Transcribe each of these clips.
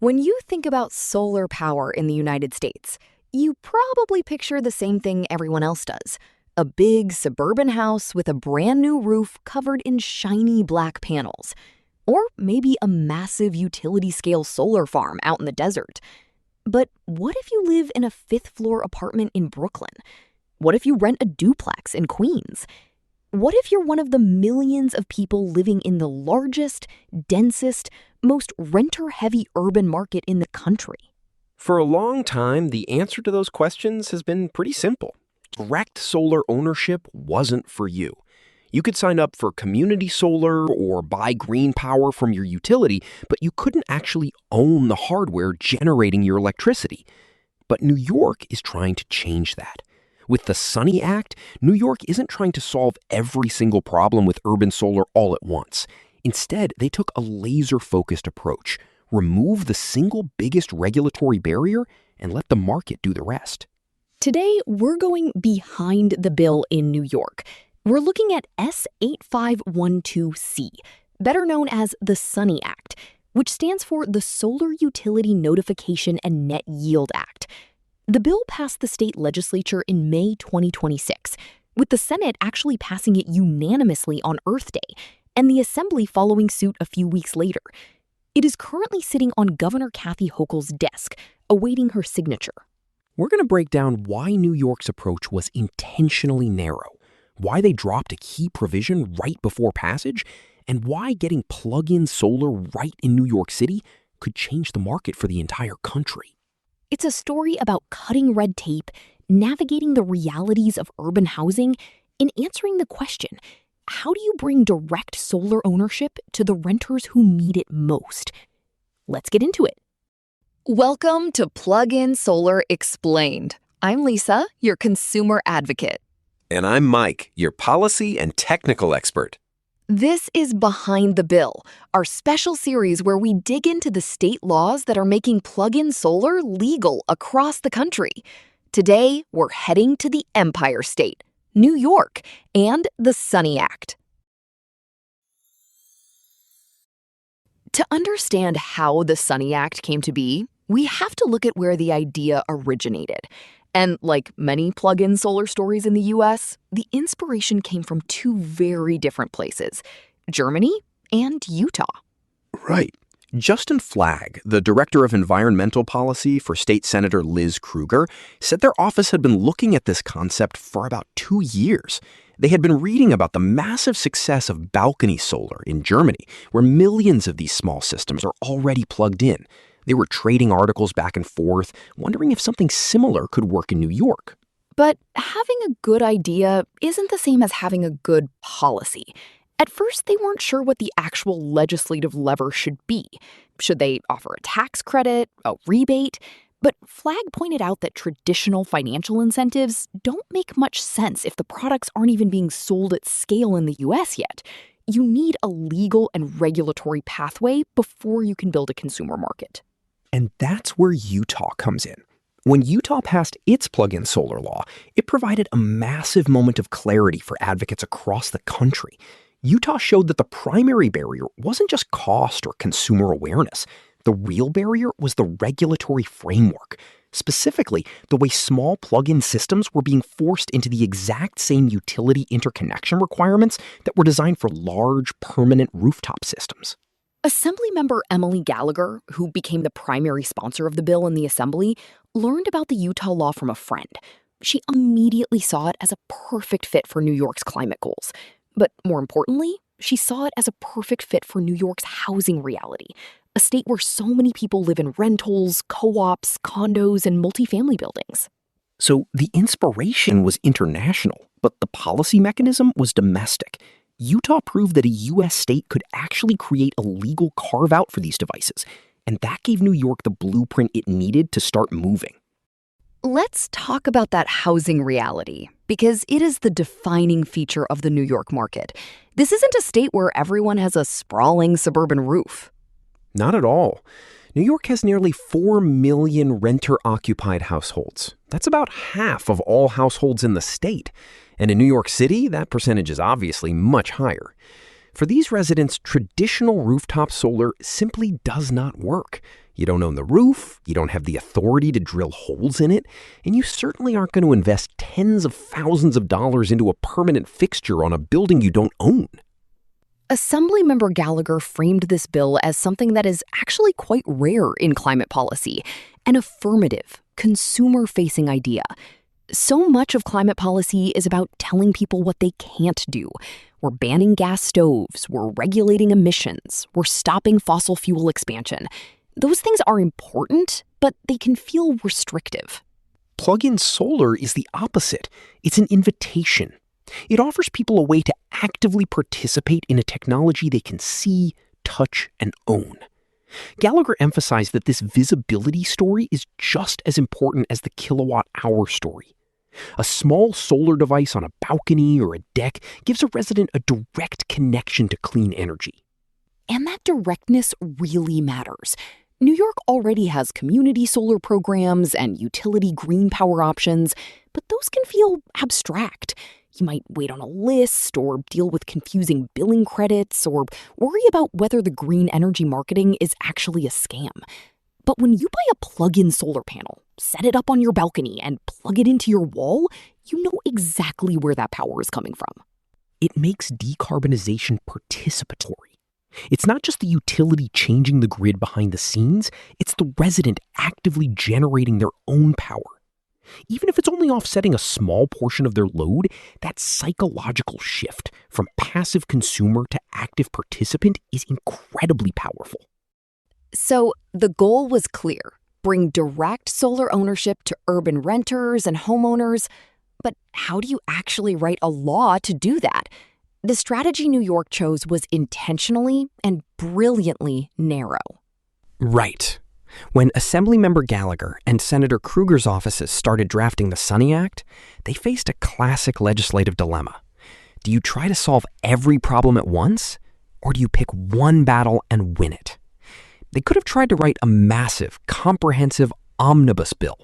When you think about solar power in the United States, you probably picture the same thing everyone else does. A big suburban house with a brand new roof covered in shiny black panels. Or maybe a massive utility-scale solar farm out in the desert. But what if you live in a fifth-floor apartment in Brooklyn? What if you rent a duplex in Queens? What if you're one of the millions of people living in the largest, densest, most renter-heavy urban market in the country? For a long time, the answer to those questions has been pretty simple. Direct solar ownership wasn't for you. You could sign up for community solar or buy green power from your utility, but you couldn't actually own the hardware generating your electricity. But New York is trying to change that. With the Sunny Act, New York isn't trying to solve every single problem with urban solar all at once. Instead, they took a laser-focused approach, remove the single biggest regulatory barrier, and let the market do the rest. Today, we're going behind the bill in New York. We're looking at S8512C, better known as the Sunny Act, which stands for the Solar Utility Notification and Net Yield Act. The bill passed the state legislature in May 2026, with the Senate actually passing it unanimously on Earth Day, and the Assembly following suit a few weeks later. It is currently sitting on Governor Kathy Hochul's desk, awaiting her signature. We're going to break down why New York's approach was intentionally narrow, why they dropped a key provision right before passage, and why getting plug-in solar right in New York City could change the market for the entire country. It's a story about cutting red tape, navigating the realities of urban housing, and answering the question, how do you bring direct solar ownership to the renters who need it most? Let's get into it. Welcome to Plug-in Solar Explained. I'm Lisa, your consumer advocate. And I'm Mike, your policy and technical expert. This is Behind the Bill, our special series where we dig into the state laws that are making plug-in solar legal across the country. Today, we're heading to the Empire State, New York, and the Sunny Act. To understand how the Sunny Act came to be, we have to look at where the idea originated. And like many plug-in solar stories in the US, the inspiration came from two very different places, Germany and Utah. Right. Justin Flagg, the director of environmental policy for State Senator Liz Krueger, said their office had been looking at this concept for about 2 years. They had been reading about the massive success of balcony solar in Germany, where millions of these small systems are already plugged in. They were trading articles back and forth, wondering if something similar could work in New York. But having a good idea isn't the same as having a good policy. At first, they weren't sure what the actual legislative lever should be. Should they offer a tax credit, a rebate? But Flagg pointed out that traditional financial incentives don't make much sense if the products aren't even being sold at scale in the US yet. You need a legal and regulatory pathway before you can build a consumer market. And that's where Utah comes in. When Utah passed its plug-in solar law, it provided a massive moment of clarity for advocates across the country. Utah showed that the primary barrier wasn't just cost or consumer awareness. The real barrier was the regulatory framework. Specifically, the way small plug-in systems were being forced into the exact same utility interconnection requirements that were designed for large, permanent rooftop systems. Assemblymember Emily Gallagher, who became the primary sponsor of the bill in the Assembly, learned about the Utah law from a friend. She immediately saw it as a perfect fit for New York's climate goals. But more importantly, she saw it as a perfect fit for New York's housing reality, a state where so many people live in rentals, co-ops, condos, and multifamily buildings. So the inspiration was international, but the policy mechanism was domestic. Utah proved that a U.S. state could actually create a legal carve-out for these devices, and that gave New York the blueprint it needed to start moving. Let's talk about that housing reality, because it is the defining feature of the New York market. This isn't a state where everyone has a sprawling suburban roof. Not at all. New York has nearly 4 million renter-occupied households. That's about half of all households in the state. And in New York City, that percentage is obviously much higher. For these residents, traditional rooftop solar simply does not work. You don't own the roof, you don't have the authority to drill holes in it, and you certainly aren't going to invest tens of thousands of dollars into a permanent fixture on a building you don't own. Assemblymember Gallagher framed this bill as something that is actually quite rare in climate policy, an affirmative, consumer-facing idea. So much of climate policy is about telling people what they can't do. We're banning gas stoves, we're regulating emissions, we're stopping fossil fuel expansion. Those things are important, but they can feel restrictive. Plug-in solar is the opposite. It's an invitation. It offers people a way to actively participate in a technology they can see, touch, and own. Gallagher emphasized that this visibility story is just as important as the kilowatt-hour story. A small solar device on a balcony or a deck gives a resident a direct connection to clean energy. And that directness really matters. New York already has community solar programs and utility green power options, but those can feel abstract. You might wait on a list or deal with confusing billing credits or worry about whether the green energy marketing is actually a scam. But when you buy a plug-in solar panel, set it up on your balcony, and plug it into your wall, you know exactly where that power is coming from. It makes decarbonization participatory. It's not just the utility changing the grid behind the scenes, it's the resident actively generating their own power. Even if it's only offsetting a small portion of their load, that psychological shift from passive consumer to active participant is incredibly powerful. So the goal was clear: bring direct solar ownership to urban renters and homeowners. But how do you actually write a law to do that? The strategy New York chose was intentionally and brilliantly narrow. Right. When Assemblymember Gallagher and Senator Kruger's offices started drafting the Sunny Act, they faced a classic legislative dilemma. Do you try to solve every problem at once, or do you pick one battle and win it? They could have tried to write a massive, comprehensive omnibus bill.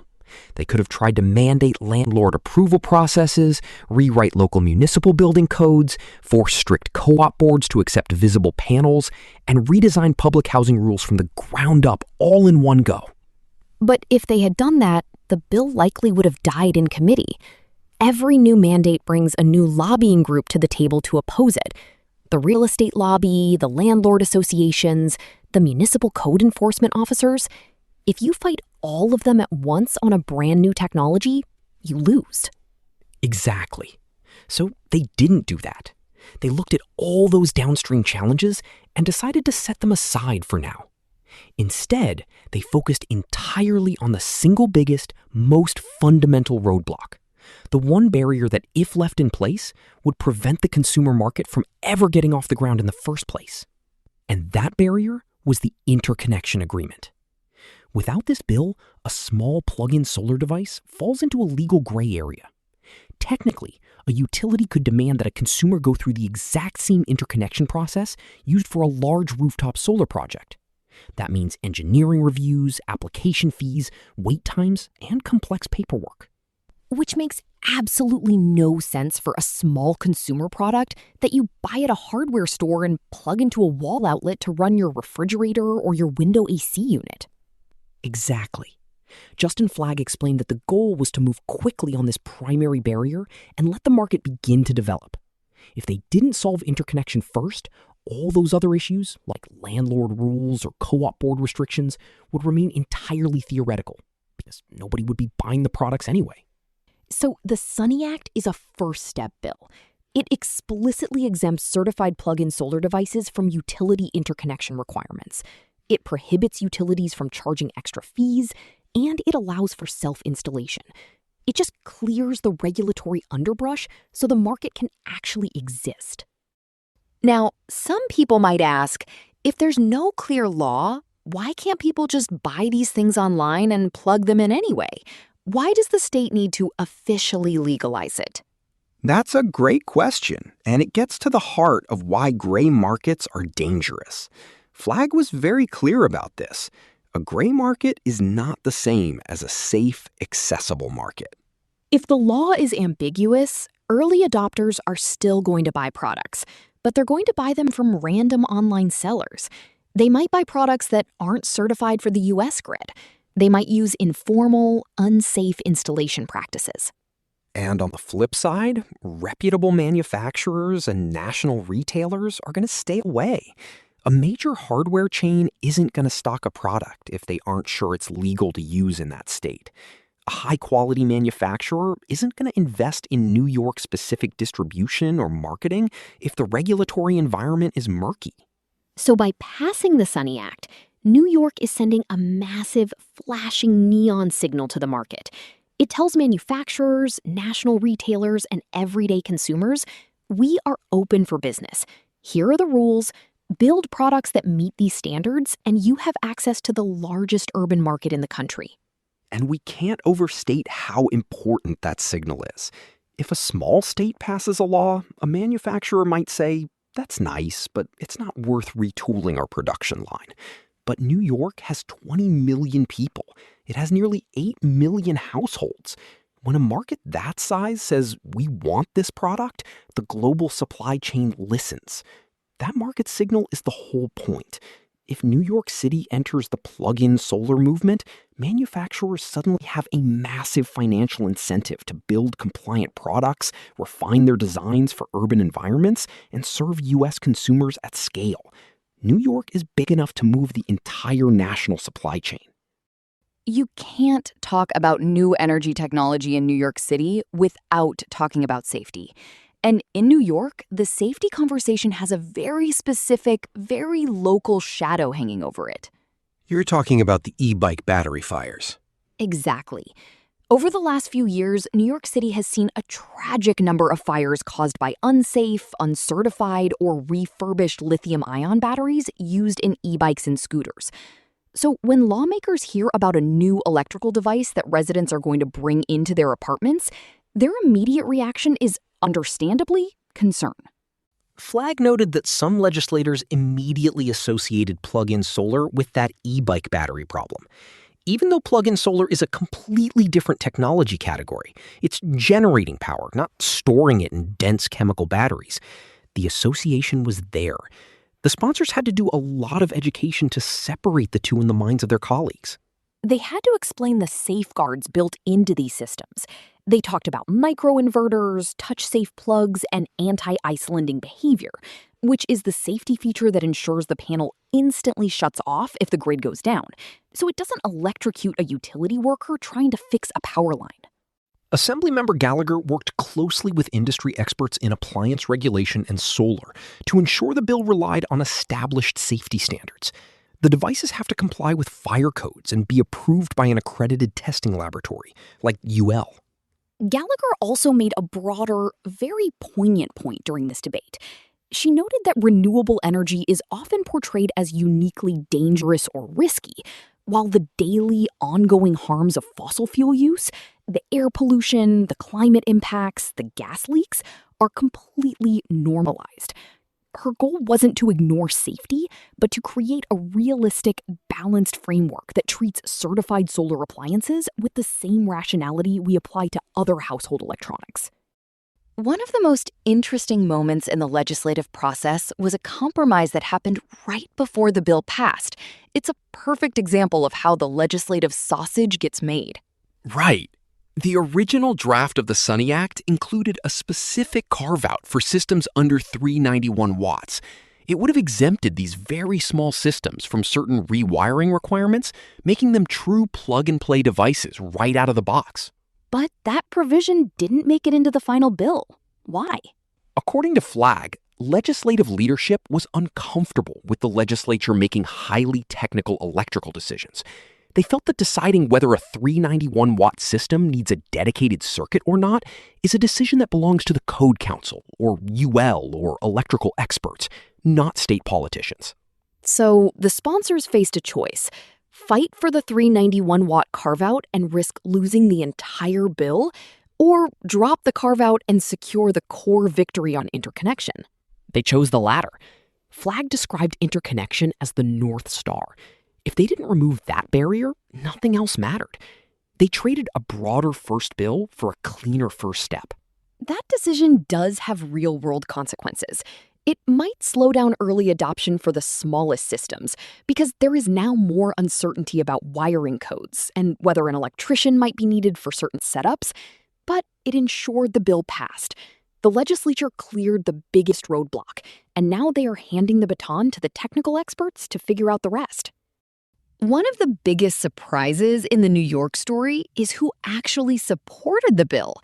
They could have tried to mandate landlord approval processes, rewrite local municipal building codes, force strict co-op boards to accept visible panels, and redesign public housing rules from the ground up all in one go. But if they had done that, the bill likely would have died in committee. Every new mandate brings a new lobbying group to the table to oppose it. The real estate lobby, the landlord associations, the municipal code enforcement officers. If you fight all of them at once on a brand new technology, you lose. Exactly. So they didn't do that. They looked at all those downstream challenges and decided to set them aside for now. Instead, they focused entirely on the single biggest, most fundamental roadblock, the one barrier that, if left in place, would prevent the consumer market from ever getting off the ground in the first place. And that barrier was the Interconnection Agreement. Without this bill, a small plug-in solar device falls into a legal gray area. Technically, a utility could demand that a consumer go through the exact same interconnection process used for a large rooftop solar project. That means engineering reviews, application fees, wait times, and complex paperwork. Which makes absolutely no sense for a small consumer product that you buy at a hardware store and plug into a wall outlet to run your refrigerator or your window AC unit. Exactly. Justin Flagg explained that the goal was to move quickly on this primary barrier and let the market begin to develop. If they didn't solve interconnection first, all those other issues, like landlord rules or co-op board restrictions, would remain entirely theoretical, because nobody would be buying the products anyway. So the Sunny Act is a first step bill. It explicitly exempts certified plug-in solar devices from utility interconnection requirements. It prohibits utilities from charging extra fees, and it allows for self-installation. It just clears the regulatory underbrush so the market can actually exist. Now, some people might ask, if there's no clear law, why can't people just buy these things online and plug them in anyway? Why does the state need to officially legalize it? That's a great question, and it gets to the heart of why gray markets are dangerous. Flagg was very clear about this. A gray market is not the same as a safe, accessible market. If the law is ambiguous, early adopters are still going to buy products. but they're going to buy them from random online sellers. They might buy products that aren't certified for the US grid. They might use informal, unsafe installation practices. And on the flip side, reputable manufacturers and national retailers are going to stay away. A major hardware chain isn't going to stock a product if they aren't sure it's legal to use in that state. A high-quality manufacturer isn't going to invest in New York-specific distribution or marketing if the regulatory environment is murky. So by passing the Sunny Act, New York is sending a massive, flashing neon signal to the market. It tells manufacturers, national retailers, and everyday consumers, we are open for business. Here are the rules. Build products that meet these standards, and you have access to the largest urban market in the country. And we can't overstate how important that signal is. If a small state passes a law, a manufacturer might say, that's nice, but it's not worth retooling our production line. But New York has 20 million people. It has nearly 8 million households. When a market that size says, we want this product, the global supply chain listens. That market signal is the whole point. If New York City enters the plug-in solar movement, manufacturers suddenly have a massive financial incentive to build compliant products, refine their designs for urban environments, and serve U.S. consumers at scale. New York is big enough to move the entire national supply chain. You can't talk about new energy technology in New York City without talking about safety. And in New York, the safety conversation has a very specific, very local shadow hanging over it. You're talking about the e-bike battery fires. Exactly. Over the last few years, New York City has seen a tragic number of fires caused by unsafe, uncertified, or refurbished lithium-ion batteries used in e-bikes and scooters. So when lawmakers hear about a new electrical device that residents are going to bring into their apartments, their immediate reaction is, understandably, concern. Flagg noted that some legislators immediately associated plug-in solar with that e-bike battery problem. Even though plug-in solar is a completely different technology category, it's generating power, not storing it in dense chemical batteries. The association was there. The sponsors had to do a lot of education to separate the two in the minds of their colleagues. They had to explain the safeguards built into these systems. They talked about microinverters, touch-safe plugs, and anti-ice-lending behavior, which is the safety feature that ensures the panel instantly shuts off if the grid goes down, so it doesn't electrocute a utility worker trying to fix a power line. Assemblymember Gallagher worked closely with industry experts in appliance regulation and solar to ensure the bill relied on established safety standards. The devices have to comply with fire codes and be approved by an accredited testing laboratory, like UL. Gallagher also made a broader, very poignant point during this debate. She noted that renewable energy is often portrayed as uniquely dangerous or risky, while the daily, ongoing harms of fossil fuel use, the air pollution, the climate impacts, the gas leaks, are completely normalized. Her goal wasn't to ignore safety, but to create a realistic, balanced framework that treats certified solar appliances with the same rationality we apply to other household electronics. One of the most interesting moments in the legislative process was a compromise that happened right before the bill passed. It's a perfect example of how the legislative sausage gets made. Right. The original draft of the Sunny Act included a specific carve-out for systems under 391 watts. It would have exempted these very small systems from certain rewiring requirements, making them true plug-and-play devices right out of the box. But that provision didn't make it into the final bill. Why? According to Flagg, legislative leadership was uncomfortable with the legislature making highly technical electrical decisions. They felt that deciding whether a 391-watt system needs a dedicated circuit or not is a decision that belongs to the Code Council, or UL, or electrical experts, not state politicians. So the sponsors faced a choice: fight for the 391-watt carve-out and risk losing the entire bill, or drop the carve-out and secure the core victory on interconnection. They chose the latter. Flagg described interconnection as the North Star. If they didn't remove that barrier, nothing else mattered. They traded a broader first bill for a cleaner first step. That decision does have real-world consequences. It might slow down early adoption for the smallest systems because there is now more uncertainty about wiring codes and whether an electrician might be needed for certain setups, but it ensured the bill passed. The legislature cleared the biggest roadblock, and now they are handing the baton to the technical experts to figure out the rest. One of the biggest surprises in the New York story is who actually supported the bill.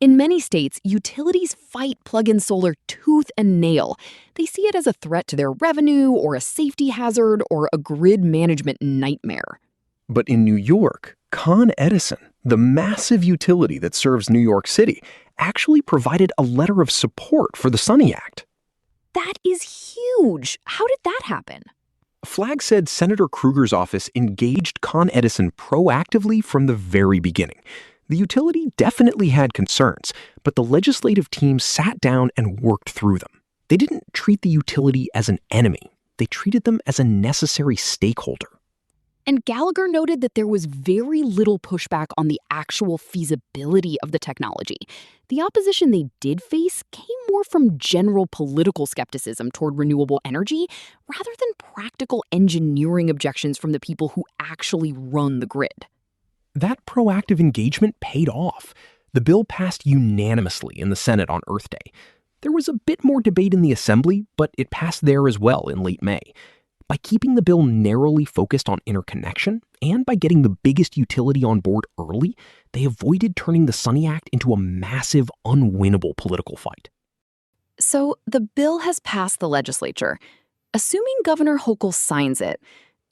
In many states, utilities fight plug-in solar tooth and nail. They see it as a threat to their revenue or a safety hazard or a grid management nightmare. But in New York, Con Edison, the massive utility that serves New York City, actually provided a letter of support for the Sunny Act. That is huge. How did that happen? Flagg said Senator Kruger's office engaged Con Edison proactively from the very beginning. The utility definitely had concerns, but the legislative team sat down and worked through them. They didn't treat the utility as an enemy. They treated them as a necessary stakeholder. And Gallagher noted that there was very little pushback on the actual feasibility of the technology. The opposition they did face came more from general political skepticism toward renewable energy rather than practical engineering objections from the people who actually run the grid. That proactive engagement paid off. The bill passed unanimously in the Senate on Earth Day. There was a bit more debate in the Assembly, but it passed there as well in late May. By keeping the bill narrowly focused on interconnection and by getting the biggest utility on board early, they avoided turning the Sunny Act into a massive, unwinnable political fight. So the bill has passed the legislature. Assuming Governor Hochul signs it,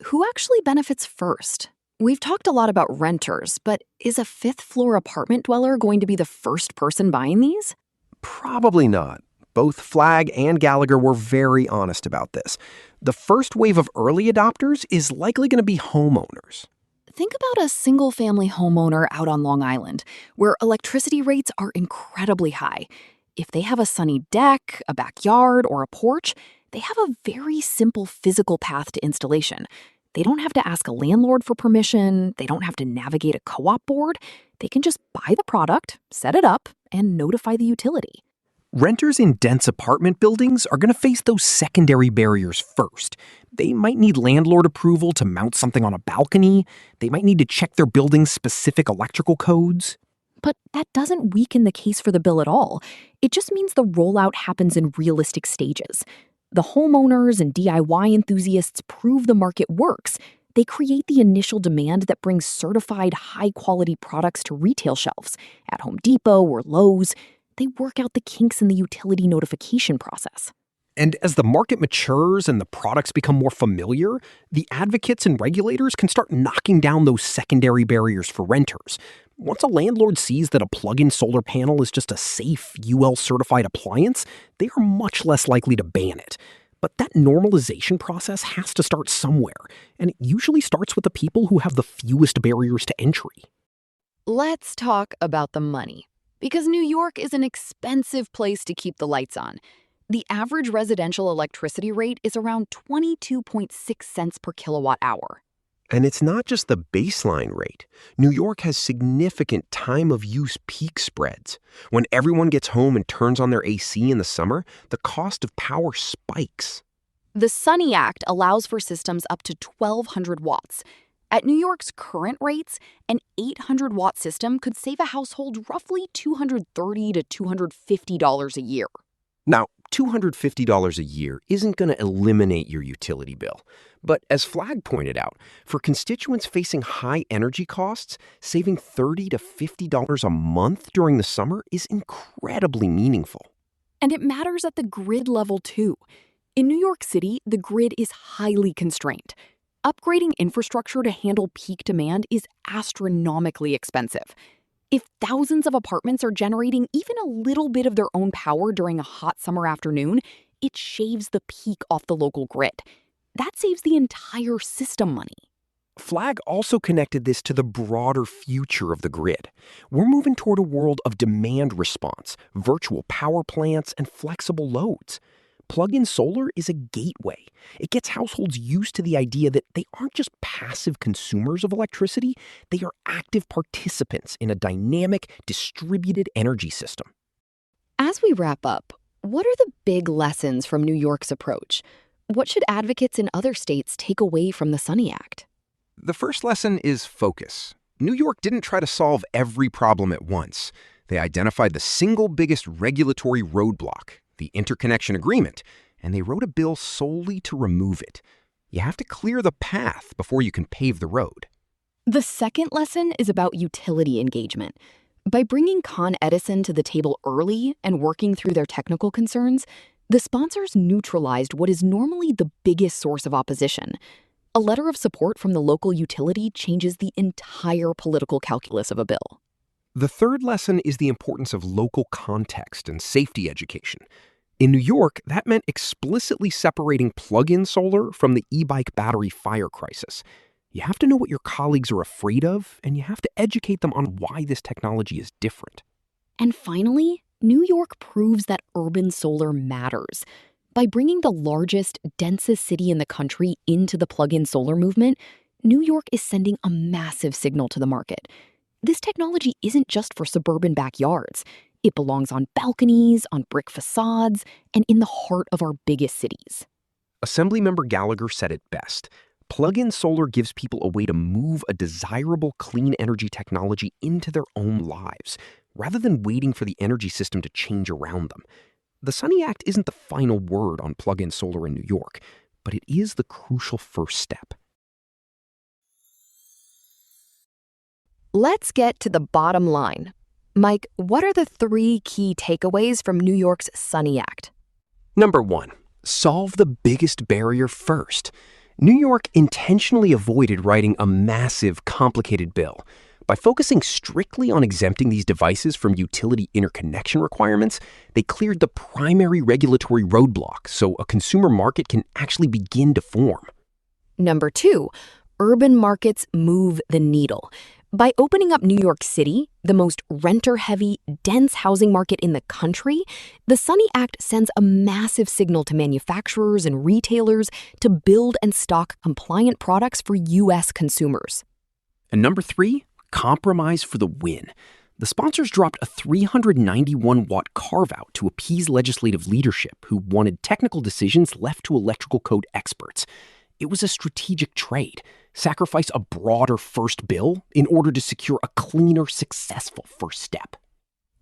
who actually benefits first? We've talked a lot about renters, but is a fifth-floor apartment dweller going to be the first person buying these? Probably not. Both Flagg and Gallagher were very honest about this. The first wave of early adopters is likely going to be homeowners. Think about a single-family homeowner out on Long Island, where electricity rates are incredibly high. If they have a sunny deck, a backyard, or a porch, they have a very simple physical path to installation. They don't have to ask a landlord for permission. They don't have to navigate a co-op board. They can just buy the product, set it up, and notify the utility. Renters in dense apartment buildings are going to face those secondary barriers first. They might need landlord approval to mount something on a balcony. They might need to check their building's specific electrical codes. But that doesn't weaken the case for the bill at all. It just means the rollout happens in realistic stages. The homeowners and DIY enthusiasts prove the market works. They create the initial demand that brings certified high-quality products to retail shelves at Home Depot or Lowe's. They work out the kinks in the utility notification process. And as the market matures and the products become more familiar, the advocates and regulators can start knocking down those secondary barriers for renters. Once a landlord sees that a plug-in solar panel is just a safe, UL-certified appliance, they are much less likely to ban it. But that normalization process has to start somewhere, and it usually starts with the people who have the fewest barriers to entry. Let's talk about the money. Because New York is an expensive place to keep the lights on. The average residential electricity rate is around 22.6 cents per kilowatt hour. And it's not just the baseline rate. New York has significant time-of-use peak spreads. When everyone gets home and turns on their AC in the summer, the cost of power spikes. The Sunny Act allows for systems up to 1,200 watts. At New York's current rates, an 800-watt system could save a household roughly $230 to $250 a year. Now, $250 a year isn't going to eliminate your utility bill. But as Flagg pointed out, for constituents facing high energy costs, saving $30 to $50 a month during the summer is incredibly meaningful. And it matters at the grid level, too. In New York City, the grid is highly constrained. Upgrading infrastructure to handle peak demand is astronomically expensive. If thousands of apartments are generating even a little bit of their own power during a hot summer afternoon, it shaves the peak off the local grid. That saves the entire system money. Flagg also connected this to the broader future of the grid. We're moving toward a world of demand response, virtual power plants, and flexible loads. Plug-in solar is a gateway. It gets households used to the idea that they aren't just passive consumers of electricity, they are active participants in a dynamic, distributed energy system. As we wrap up, what are the big lessons from New York's approach? What should advocates in other states take away from the Sunny Act? The first lesson is focus. New York didn't try to solve every problem at once. They identified the single biggest regulatory roadblock, the Interconnection Agreement, and they wrote a bill solely to remove it. You have to clear the path before you can pave the road. The second lesson is about utility engagement. By bringing Con Edison to the table early and working through their technical concerns, the sponsors neutralized what is normally the biggest source of opposition. A letter of support from the local utility changes the entire political calculus of a bill. The third lesson is the importance of local context and safety education. In New York, that meant explicitly separating plug-in solar from the e-bike battery fire crisis. You have to know what your colleagues are afraid of, and you have to educate them on why this technology is different. And finally, New York proves that urban solar matters. By bringing the largest, densest city in the country into the plug-in solar movement, New York is sending a massive signal to the market. This technology isn't just for suburban backyards. It belongs on balconies, on brick facades, and in the heart of our biggest cities. Assemblymember Gallagher said it best. Plug-in solar gives people a way to move a desirable clean energy technology into their own lives, rather than waiting for the energy system to change around them. The Sunny Act isn't the final word on plug-in solar in New York, but it is the crucial first step. Let's get to the bottom line. Mike, what are the 3 key takeaways from New York's Sunny Act? Number 1, solve the biggest barrier first. New York intentionally avoided writing a massive, complicated bill. By focusing strictly on exempting these devices from utility interconnection requirements, they cleared the primary regulatory roadblock so a consumer market can actually begin to form. Number 2, urban markets move the needle. By opening up New York City, the most renter-heavy, dense housing market in the country, the Sunny Act sends a massive signal to manufacturers and retailers to build and stock compliant products for U.S. consumers. And number 3, compromise for the win. The sponsors dropped a 391-watt carve-out to appease legislative leadership who wanted technical decisions left to electrical code experts. It was a strategic trade. Sacrifice a broader first bill in order to secure a cleaner, successful first step.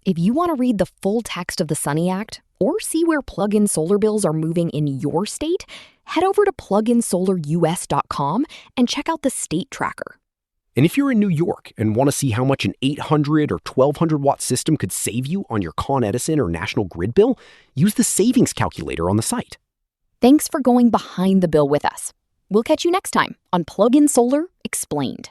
If you want to read the full text of the Sunny Act or see where plug-in solar bills are moving in your state, head over to pluginsolarus.com and check out the state tracker. And if you're in New York and want to see how much an 800 or 1200-watt system could save you on your Con Edison or National Grid bill, use the savings calculator on the site. Thanks for going behind the bill with us. We'll catch you next time on Plug-in Solar Explained.